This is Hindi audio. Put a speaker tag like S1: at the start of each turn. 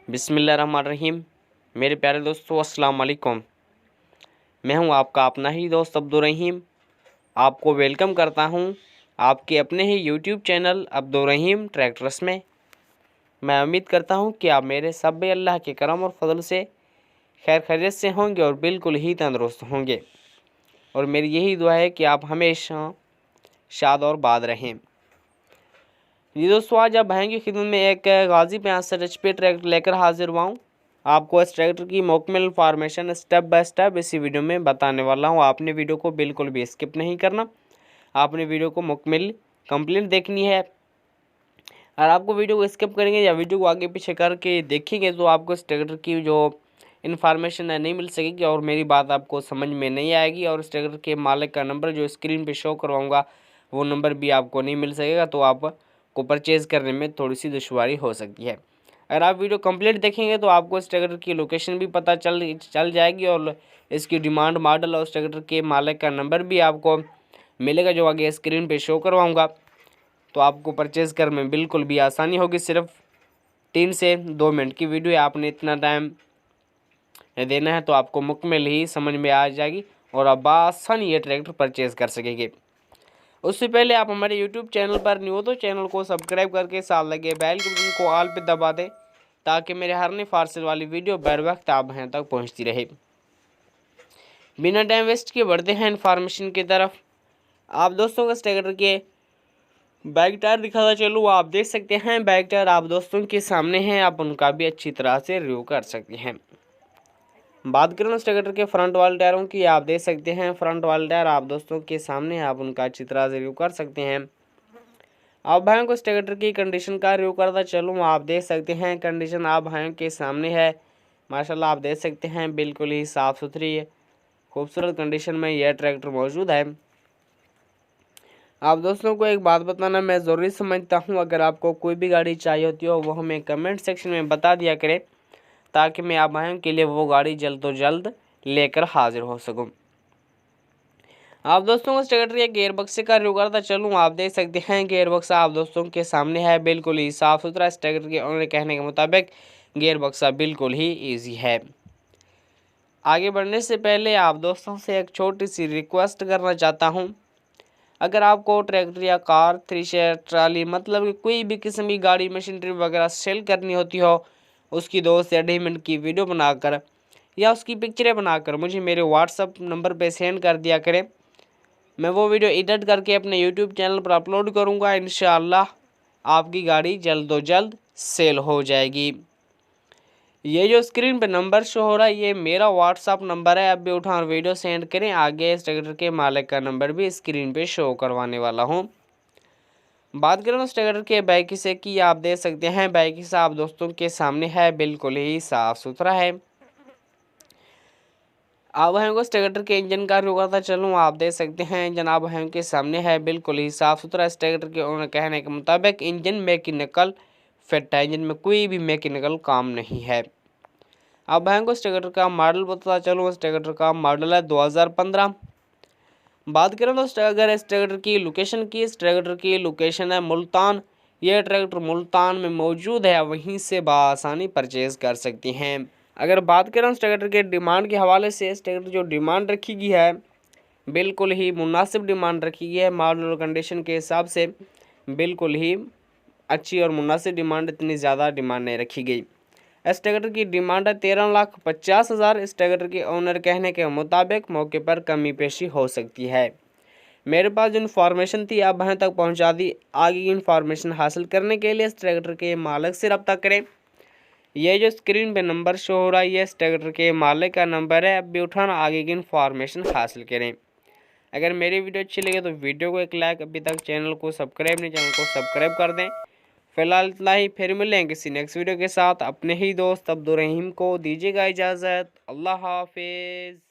S1: बिस्मिल्लाहिर्रहमानिर्रहीम। मेरे प्यारे दोस्तों, अस्सलाम वालेकुम। मैं हूं आपका अपना ही दोस्त अब्दुर्रहीम। आपको वेलकम करता हूं आपके अपने ही यूट्यूब चैनल अब्दुर्रहीम ट्रैक्टर्स में। मैं उम्मीद करता हूं कि आप मेरे सब अल्लाह के करम और फजल से खैर खैरियत से होंगे और बिल्कुल ही तंदुरुस्त होंगे। और मेरी यही दुआ है कि आप हमेशा शाद और बाद रहें। जी दोस्तों, आज आप भाइयों की खिदमत में एक गाजी 65 HP ट्रैक्टर लेकर हाजिर हुआ हूँ। आपको इस ट्रैक्टर की मुकम्मल इन्फॉर्मेशन स्टेप बाय स्टेप इसी वीडियो में बताने वाला हूँ। आपने वीडियो को बिल्कुल भी स्किप नहीं करना, आपने वीडियो को मुकम्मल कंप्लीट देखनी है। और आपको वीडियो को स्किप करेंगे या वीडियो को आगे पीछे करके देखेंगे तो आपको इस ट्रैक्टर की जो इन्फॉर्मेशन है नहीं मिल सकेगी और मेरी बात आपको समझ में नहीं आएगी। और इस ट्रैक्टर के मालिक का नंबर जो स्क्रीन पर शो करवाऊँगा वो नंबर भी आपको नहीं मिल सकेगा, तो आप को परचेज़ करने में थोड़ी सी दुश्वारी हो सकती है। अगर आप वीडियो कंप्लीट देखेंगे तो आपको इस ट्रैक्टर की लोकेशन भी पता चल जाएगी और इसकी डिमांड, मॉडल और इस ट्रैक्टर के मालिक का नंबर भी आपको मिलेगा जो आगे स्क्रीन पे शो करवाऊंगा। तो आपको परचेज़ करने में बिल्कुल भी आसानी होगी। सिर्फ 3 से 2 मिनट की वीडियो है, आपने इतना टाइम देना है तो आपको मुकम्मल ही समझ में आ जाएगी और आप आसानी ये ट्रैक्टर परचेज़ कर सकेंगे। उससे पहले आप हमारे यूट्यूब चैनल पर न्यू हो तो चैनल को सब्सक्राइब करके साथ लगे बेल के बटन को ऑल पे दबा दें ताकि मेरे हर नई फारसल वाली वीडियो बर वक्त आप यहाँ तक पहुँचती रहे। बिना टाइम वेस्ट किए बढ़ते हैं इन्फॉर्मेशन की तरफ। आप दोस्तों का ट्रैक्टर के बैक टायर दिखाता चलूँ। आप देख सकते हैं बैक टायर आप दोस्तों के सामने हैं, आप उनका भी अच्छी तरह से रिव्यू कर सकते हैं। बात करें उस ट्रैक्टर के फ्रंट वाले टायरों की, आप देख सकते हैं फ्रंट वाले टायर आप दोस्तों के सामने, आप उनका अच्छी तरह से रिव्यू कर सकते हैं। आप भाइयों को इस ट्रैक्टर की कंडीशन का रिव्यू करता चलूँ। आप देख सकते हैं कंडीशन आप भाइयों के सामने है। माशाल्लाह आप देख सकते हैं बिल्कुल ही साफ़ सुथरी है, खूबसूरत कंडीशन में यह ट्रैक्टर मौजूद है। आप दोस्तों को एक बात बताना मैं ज़रूरी समझता हूँ, अगर आपको कोई भी गाड़ी चाहिए होती हो वो हमें कमेंट सेक्शन में बता दिया करें ताकि मैं आप भाइयों के लिए वो गाड़ी जल्द तो जल्द लेकर हाजिर हो सकूं। आप दोस्तों को इस ट्रैक्टर के गियर बक्से का रिव्यू करता चलूँ। आप देख सकते हैं गियर बक्सा आप दोस्तों के सामने है, बिल्कुल ही साफ़ सुथरा। इस ट्रैक्टर के ओनर कहने के मुताबिक गियर बक्सा बिल्कुल ही ईजी है। आगे बढ़ने से पहले आप दोस्तों से एक छोटी सी रिक्वेस्ट करना चाहता हूँ, अगर आपको ट्रैक्टर या कार, थ्रेशर, ट्राली मतलब कि कोई भी किस्म की गाड़ी, मशीनरी वगैरह सेल करनी होती हो, उसकी 2 से 2.5 मिनट की वीडियो बनाकर या उसकी पिक्चरें बनाकर मुझे मेरे व्हाट्सअप नंबर पे सेंड कर दिया करें। मैं वो वीडियो एडिट करके अपने यूट्यूब चैनल पर अपलोड करूँगा। इंशाअल्लाह आपकी गाड़ी जल्द तो जल्द सेल हो जाएगी। ये जो स्क्रीन पे नंबर शो हो रहा है ये मेरा व्हाट्सअप नंबर है। अब भी उठा और वीडियो सेंड करें, आगे इस ट्रैक्टर के मालिक का नंबर भी स्क्रीन पे शो करवाने वाला हूँ। बात करें उस ट्रैक्टर के बैक हिस्से की, आप देख सकते हैं बैक हिस्सा आप दोस्तों के सामने है, बिल्कुल ही साफ़ सुथरा है। आप हैं उस ट्रैक्टर के इंजन का रिव्यू करता चलूँ। आप देख सकते हैं इंजन आप हैं के सामने है, बिल्कुल ही साफ़ सुथरा। इस ट्रैक्टर के ओनर कहने के मुताबिक इंजन मैकेनिकल फिट है, इंजन में कोई भी मैकेनिकल काम नहीं है। अब हैं उस ट्रैक्टर का मॉडल बताता चलूँ। इस ट्रैक्टर का मॉडल है 2015। बात करें तो अगर इस ट्रैक्टर की लोकेशन की, इस ट्रैक्टर की लोकेशन है मुल्तान। यह ट्रैक्टर मुल्तान में मौजूद है, वहीं से बआसानी परचेज़ कर सकती हैं। अगर बात करें उस ट्रैक्टर के डिमांड के हवाले से, इस ट्रैक्टर जो डिमांड रखी गई है बिल्कुल ही मुनासिब डिमांड रखी गई है। मॉडल और कंडीशन के हिसाब से बिल्कुल ही अच्छी और मुनासिब डिमांड, इतनी ज़्यादा डिमांड नहीं रखी गई। इस ट्रैक्टर की डिमांड है 13,50,000। इस ट्रैक्टर के ओनर कहने के मुताबिक मौके पर कमी पेशी हो सकती है। मेरे पास जो इन्फॉर्मेशन थी आप वहाँ तक पहुँचा दी। आगे की इन्फॉर्मेशन हासिल करने के लिए इस ट्रैक्टर के मालिक से रब्ता करें। ये जो स्क्रीन पे नंबर शो हो रहा है ये इस ट्रैक्टर के मालिक का नंबर है। अब भी उठाना, आगे की इन्फॉर्मेशन हासिल करें। अगर मेरी वीडियो अच्छी लगे तो वीडियो को एक लाइक, अभी तक चैनल को सब्सक्राइब नहीं, चैनल को सब्सक्राइब कर दें। फिलहाल इतना ही, फिर मिलेंगे किसी नेक्स्ट वीडियो के साथ। अपने ही दोस्त अब्दुर्रहीम को दीजिएगा इजाज़त। अल्लाह हाफिज़।